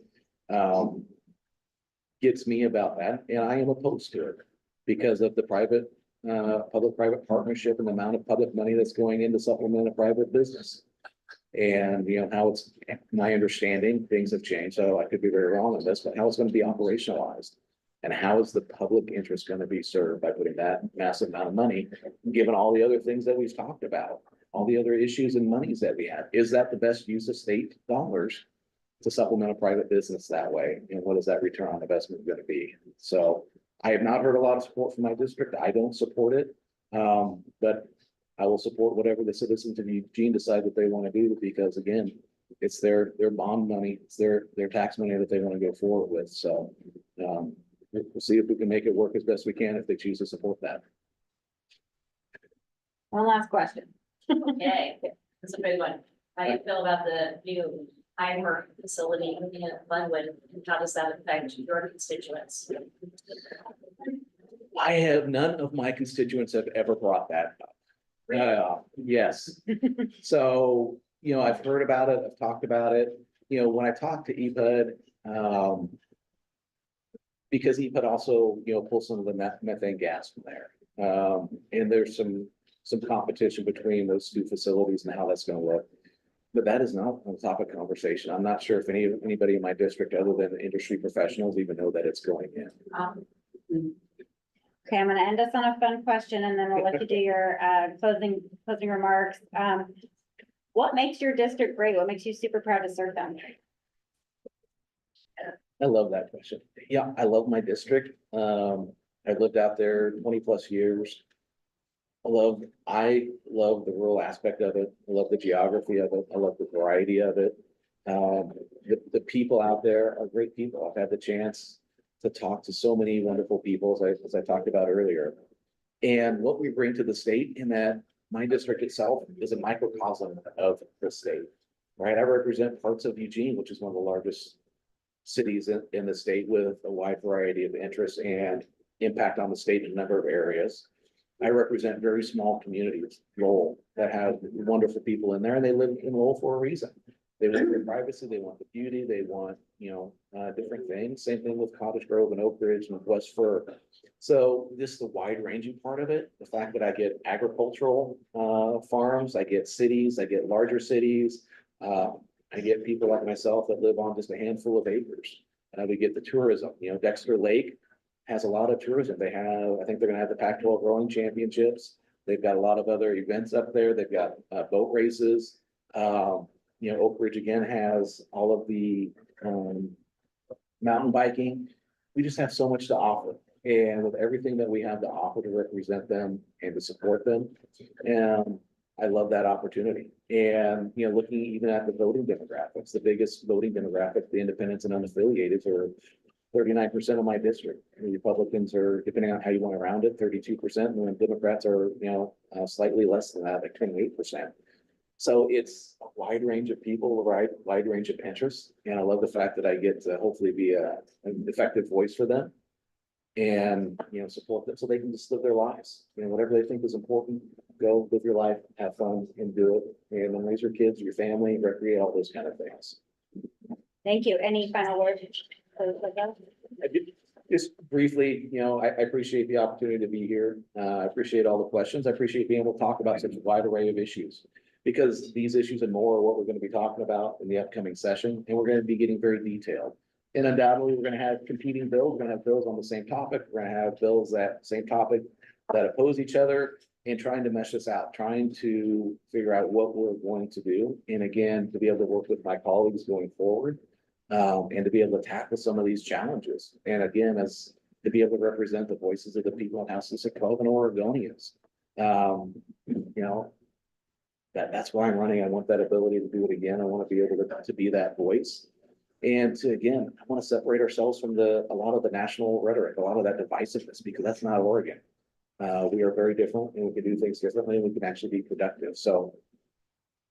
gets me about that, and I am opposed to it because of the private public-private partnership and the amount of public money that's going in to supplement a private business. And you know, how it's, my understanding, things have changed, so I could be very wrong on this, but how it's gonna be operationalized. And how is the public interest gonna be served by putting that massive amount of money, given all the other things that we've talked about? All the other issues and monies that we have, is that the best use of state dollars? To supplement a private business that way, and what is that return on investment gonna be? So I have not heard a lot of support from my district. I don't support it. But I will support whatever the citizens of Eugene decide that they want to do, because again, it's their bond money, it's their tax money that they want to go forward with. So we'll see if we can make it work as best we can if they choose to support that. One last question. Okay, that's a big one. How do you feel about the new Imer facility in Glenwood? And how does that affect your constituents? I have, none of my constituents have ever brought that up. Yes. So, you know, I've heard about it, I've talked about it, you know, when I talk to EPUD, because EPUD also, you know, pulls some of the methane gas from there. And there's some competition between those two facilities and how that's gonna look. But that is not on topic of conversation. I'm not sure if anybody in my district, other than the industry professionals, even know that it's going in. Okay, I'm gonna end us on a fun question and then we'll let you do your closing remarks. What makes your district great? What makes you super proud to serve them? I love that question. Yeah, I love my district. I've lived out there 20+ years. I love the rural aspect of it. I love the geography of it. I love the variety of it. The people out there are great people. I've had the chance to talk to so many wonderful people, as I talked about earlier. And what we bring to the state, in that my district itself is a microcosm of the state, right? I represent parts of Eugene, which is one of the largest cities in the state, with a wide variety of interests and impact on the state in a number of areas. I represent very small communities, Lowell, that have wonderful people in there, and they live in Lowell for a reason. They want their privacy, they want the beauty, they want, you know, different things. Same thing with Cottage Grove and Oak Ridge and West Fir. So this is the wide ranging part of it. The fact that I get agricultural farms, I get cities, I get larger cities. I get people like myself that live on just a handful of acres. We get the tourism, you know, Dexter Lake has a lot of tourism. They have, I think they're gonna have the Pac-12 rowing championships. They've got a lot of other events up there. They've got boat races. You know, Oak Ridge again has all of the mountain biking. We just have so much to offer. And with everything that we have to offer to represent them and to support them, and I love that opportunity. And, you know, looking even at the voting demographics, the biggest voting demographic, the independents and unaffiliated, are 39% of my district. And the Republicans are, depending on how you want to round it, 32%, and then Democrats are, you know, slightly less than that, like 28%. So it's a wide range of people, a wide range of interests, and I love the fact that I get to hopefully be an effective voice for them. And, you know, support them so they can just live their lives, you know, whatever they think is important, go live your life, have fun and do it. And then raise your kids, your family, recreate, all those kind of things. Thank you. Any final words? Just briefly, you know, I appreciate the opportunity to be here. I appreciate all the questions. I appreciate being able to talk about such a wide array of issues. Because these issues and more are what we're going to be talking about in the upcoming session, and we're going to be getting very detailed. And undoubtedly, we're going to have competing bills. We're going to have bills on the same topic. We're going to have bills that same topic that oppose each other, and trying to mesh this out, trying to figure out what we're going to do. And again, to be able to work with my colleagues going forward, and to be able to tackle some of these challenges. And again, as to be able to represent the voices of the people in House District 12 and Oregonians. You know, that's why I'm running. I want that ability to do it again. I want to be able to be that voice. And to, again, I want to separate ourselves from a lot of the national rhetoric, a lot of that divisiveness, because that's not Oregon. We are very different, and we can do things differently, and we can actually be productive. So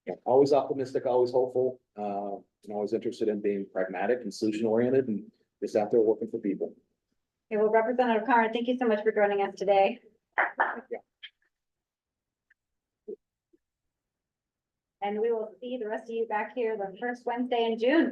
yeah, always optimistic, always hopeful, and always interested in being pragmatic and solution oriented, and just out there working for people. Okay, well, Representative Connor, thank you so much for joining us today. And we will see the rest of you back here the first Wednesday in June.